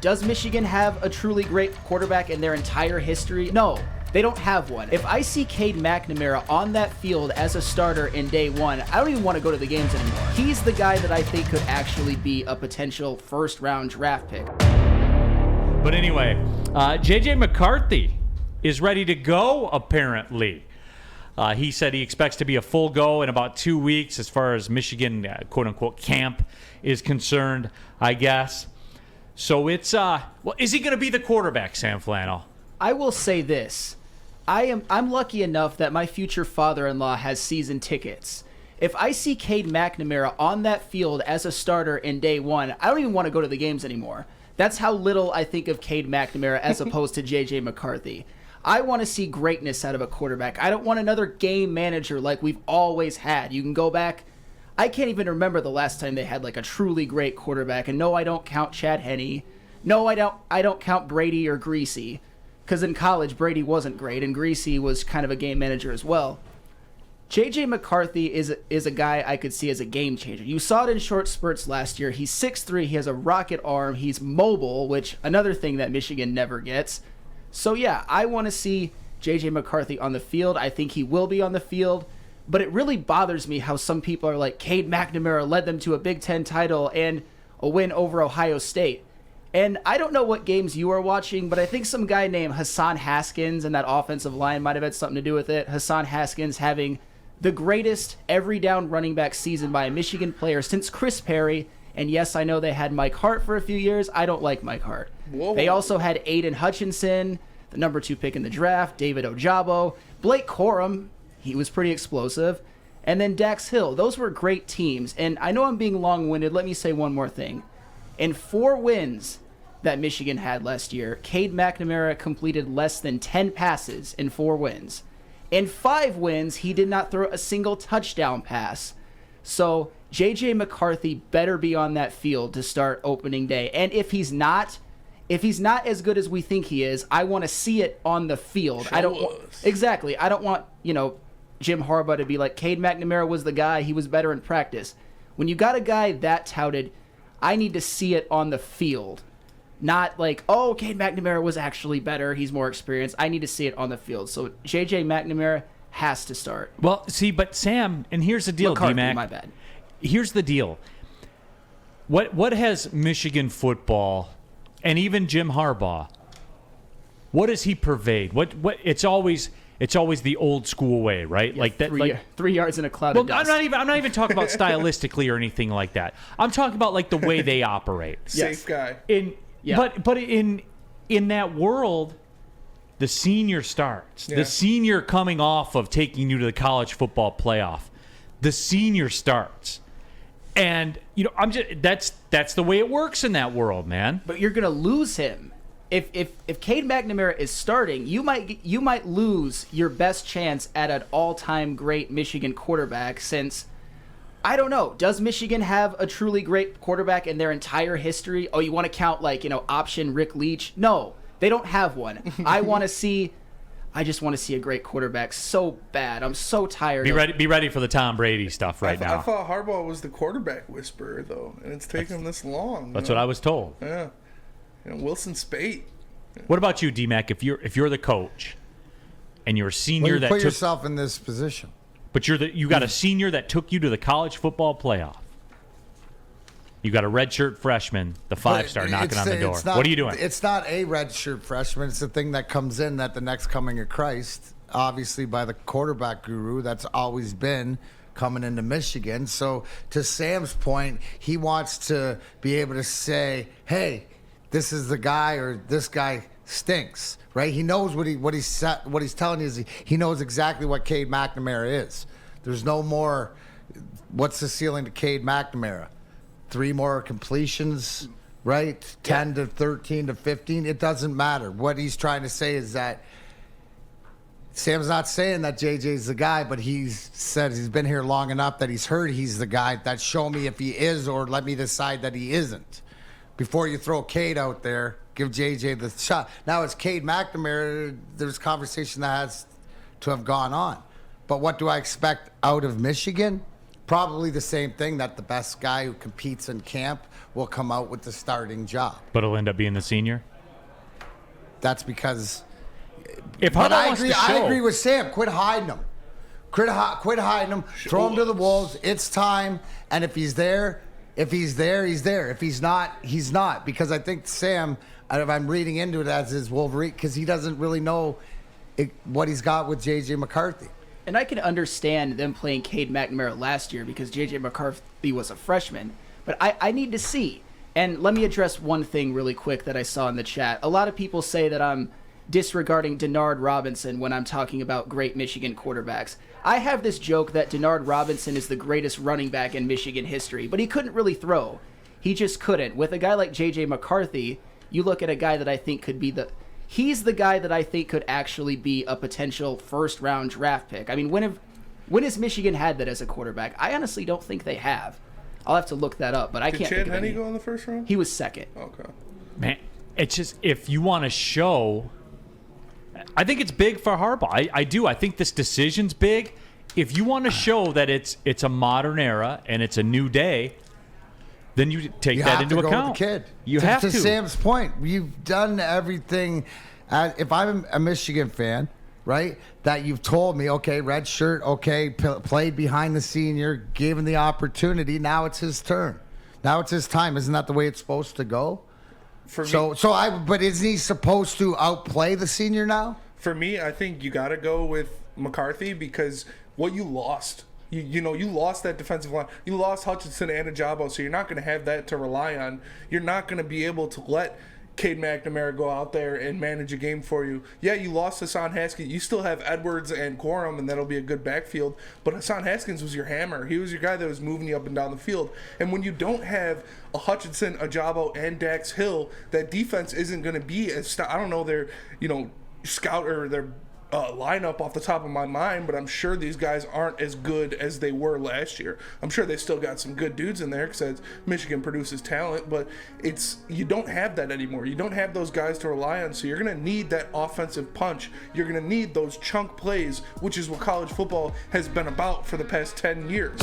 Does Michigan have a truly great quarterback in their entire history? No, they don't have one. If I see Cade McNamara on that field as a starter in day one, I don't even want to go to the games anymore. He's the guy that I think could actually be a potential first-round draft pick. But anyway, J.J. McCarthy is ready to go, apparently. He said he expects to be a full go in about 2 weeks as far as Michigan, quote-unquote, camp is concerned, I guess. So it's, is he going to be the quarterback, Sam Flannel? I will say this. I'm lucky enough that my future father-in-law has season tickets. If I see Cade McNamara on that field as a starter in day one, I don't even want to go to the games anymore. That's how little I think of Cade McNamara as opposed to J.J. McCarthy. I want to see greatness out of a quarterback. I don't want another game manager like we've always had. You can go back. I can't even remember the last time they had like a truly great quarterback. And no, I don't count Chad Henne. No, I don't count Brady or Greasy. Because in college, Brady wasn't great, and Greasy was kind of a game manager as well. J.J. McCarthy is a guy I could see as a game changer. You saw it in short spurts last year. He's 6'3", he has a rocket arm, he's mobile, which another thing that Michigan never gets. So yeah, I want to see J.J. McCarthy on the field. I think he will be on the field. But it really bothers me how some people are like, Cade McNamara led them to a Big Ten title and a win over Ohio State. And I don't know what games you are watching, but I think some guy named Hassan Haskins and that offensive line might have had something to do with it. Hassan Haskins having the greatest every down running back season by a Michigan player since Chris Perry. And yes, I know they had Mike Hart for a few years. I don't like Mike Hart. Whoa. They also had Aiden Hutchinson, the number 2 pick in the draft, David Ojabo, Blake Corum. He was pretty explosive. And then Dax Hill. Those were great teams. And I know I'm being long-winded. Let me say one more thing. In 4 wins that Michigan had last year, Cade McNamara completed less than 10 passes in 4 wins. In 5 wins, he did not throw a single touchdown pass. So J.J. McCarthy better be on that field to start opening day. And if he's not as good as we think he is, I want to see it on the field. I don't want, Jim Harbaugh to be like, Cade McNamara was the guy, he was better in practice. When you got a guy that touted, I need to see it on the field. Not like, oh, Cade McNamara was actually better, he's more experienced. I need to see it on the field. So J.J. McNamara has to start. Well, see, but Sam, and here's the deal, D-Mac. My bad. Here's the deal. What has Michigan football, and even Jim Harbaugh, what does he pervade? What it's always the old school way, right? Yeah, like that, 3 yards in a cloud of dust. I'm not even talking about stylistically or anything like that. I'm talking about like the way they operate. Safe guy. But in that world, the senior starts. Yeah. The senior coming off of taking you to the college football playoff. The senior starts. And that's the way it works in that world, man. But you're gonna lose him. If Cade McNamara is starting, you might lose your best chance at an all-time great Michigan quarterback since, I don't know, does Michigan have a truly great quarterback in their entire history? Oh, you want to count option Rick Leach? No, they don't have one. I just want to see a great quarterback so bad. I'm so tired. Be ready for the Tom Brady stuff now. I thought Harbaugh was the quarterback whisperer though, and it's taken this long. That's what I was told. Yeah. Wilson Spate. What about you, D-Mac? If you're the coach and you're a senior put yourself in this position. But you got a senior that took you to the college football playoff. You got a redshirt freshman, the 5-star, knocking on the door. What are you doing? It's not a redshirt freshman. It's the thing that comes in at the next coming of Christ, obviously by the quarterback guru. That's always been coming into Michigan. So to Sam's point, he wants to be able to say, hey, this is the guy, or this guy stinks, right? He knows what he's telling you is he knows exactly what Cade McNamara is. There's no more. What's the ceiling to Cade McNamara? 3 more completions, right? 10 to 13 to 15. It doesn't matter. What he's trying to say is that Sam's not saying that JJ's the guy, but he's said he's been here long enough that he's heard he's the guy. That show me if he is, or let me decide that he isn't. Before you throw Cade out there, give JJ the shot. Now it's Cade McNamara. There's conversation that has to have gone on. But what do I expect out of Michigan? probably the same thing, that the best guy who competes in camp will come out with the starting job. But it'll end up being the senior. That's because. If But Harbaugh I wants agree. to show, I agree with Sam. Quit hiding him. Quit hiding him. Throw him to the wolves. It's time. And if he's there, he's there. If he's not, he's not. Because I think Sam, if I'm reading into it as his Wolverine, because he doesn't really know what he's got with J.J. McCarthy. And I can understand them playing Cade McNamara last year because J.J. McCarthy was a freshman. But I need to see. And let me address one thing really quick that I saw in the chat. A lot of people say that I'm disregarding Denard Robinson when I'm talking about great Michigan quarterbacks. I have this joke that Denard Robinson is the greatest running back in Michigan history, but he couldn't really throw. He just couldn't. With a guy like J.J. McCarthy, you look at a guy that I think could be he's the guy that I think could actually be a potential first-round draft pick. I mean, when has Michigan had that as a quarterback? I honestly don't think they have. I'll have to look that up, but I can't think of any. Did Chad Henne go in the first round? He was second. Okay. man, it's just if you want to show. I think it's big for Harbaugh. I do. I think this decision's big. If you want to show that it's a modern era and it's a new day, then you take that into account. With the kid. You have to. To Sam's point, you've done everything. If I'm a Michigan fan, right, that you've told me, okay, red shirt, okay, played behind the senior, gave him the opportunity. Now it's his turn. Now it's his time. Isn't that the way it's supposed to go? But isn't he supposed to outplay the senior now? For me, I think you got to go with McCarthy because what you lost, you lost that defensive line. You lost Hutchinson and Ajabo, so you're not going to have that to rely on. You're not going to be able to let Cade McNamara go out there and manage a game for you. Yeah, you lost Hassan Haskins. You still have Edwards and Quorum, and that'll be a good backfield. But Hassan Haskins was your hammer. He was your guy that was moving you up and down the field. And when you don't have a Hutchinson, Ajabo, and Dax Hill, that defense isn't going to be as I don't know their scout or their lineup off the top of my mind, but I'm sure these guys aren't as good as they were last year. I'm sure they still got some good dudes in there because Michigan produces talent, but you don't have that anymore. You don't have those guys to rely on, so you're going to need that offensive punch. You're going to need those chunk plays, which is what college football has been about for the past 10 years.